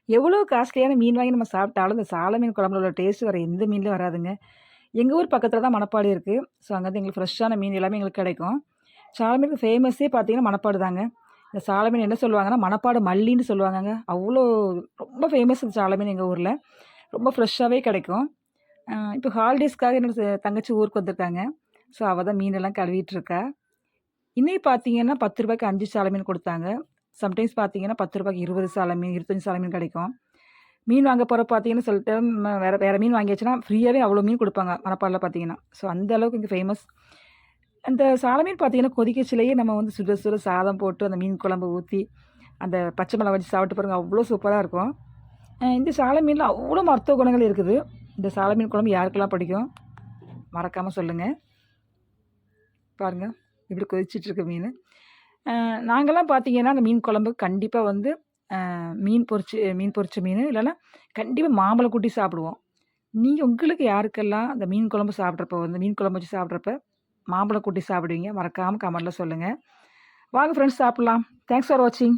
எவ்வளோ காஸ்ட்லியான மீன் வாங்கி நம்ம சாப்பிட்டாலும், இந்த சால மீன் குழம்புல உள்ள டேஸ்ட் வேற எந்த மீன்லயும் வராதுங்க. எங்க ஊர் பக்கத்தில தான் மணப்பாடு இருக்கு. ஸோ அங்கருந்து எங்களுக்கு ஃப்ரெஷ்ஷான மீன் எல்லாமே எங்களுக்கு கிடைக்கும். சால மீனுக்கு ஃபேமஸே பார்த்தீங்கன்னா மணப்பாடு தாங்க. இந்த சால மீன் என்ன சொல்லுவாங்கன்னா, மணப்பாடு மல்லின்னு சொல்லுவாங்கங்க. அவ்வளோ ரொம்ப ஃபேமஸ் இந்த சால மீன் எங்க ஊர்ல. ரொம்ப ஃப்ரெஷ்ஷாவே கிடைக்கும். இப்போ ஹாலிடேஸ்க்காக என்னோட தங்கச்சி ஊருக்கு வந்திருக்காங்க. ஸோ அவ தான் மீனெல்லாம் கழுவிட்டு இருக்கா. இன்னைக்கு பார்த்தீங்கன்னா ரூ. 10க்கு 5 சால மீன் குடுத்தாங்க. சம்டைம்ஸ் பார்த்தீங்கன்னா ரூ. 10க்கு 20 சால மீன், 25 சால மீன் கிடைக்கும். மீன் வாங்க போறப்ப பார்த்தீங்கன்னா, சில டைம் வேற வேற மீன் வாங்கியாச்சுன்னா, ஃப்ரீயாவே அவ்வளோ மீன் குடுப்பாங்க மணப்பாடுல பார்த்தீங்கன்னா. ஸோ அந்த அளவுக்கு இங்க ஃபேமஸ். அந்த சால மீன் பார்த்தீங்கன்னா, கொதிக்கச்சிலேயே நம்ம வந்து சுட சுட சாதம் போட்டு, அந்த மீன் குழம்பு ஊத்தி, அந்த பச்சை மிளகா வச்சு சாப்பிட்டு பாருங்க, அவ்வளோ சூப்பரா இருக்கும். இந்த சால மீன்ல அவ்வளோ மருத்துவ குணங்கள் இருக்குது. இந்த சால மீன் குழம்பு யாருக்கெல்லாம் பிடிக்கும்? மறக்காம சொல்லுங்க. பாருங்க, எப்படி கொதிச்சிட்ருக்கு மீனு. நாங்கலாம் பார்த்தீங்கன்னா, அந்த மீன் குழம்பு கண்டிப்பா வந்து மீன் பொரிச்ச மீனு, இல்லன்னா கண்டிப்பா மாம்பழம் கூட்டி சாப்பிடுவோம். உங்களுக்கு யாருக்கெல்லாம் அந்த மீன் குழம்பு சாப்பிட்றப்போ வந்து மீன் குழம்பு வச்சு சாப்பிட்றப்ப, மாம்பழம் கூட்டி சாப்பிடுவீங்க? மறக்காம கமெண்ட்ல சொல்லுங்க. வாங்க ஃப்ரெண்ட்ஸ் சாப்பிடலாம். தேங்க்ஸ் ஃபார் வாட்சிங்.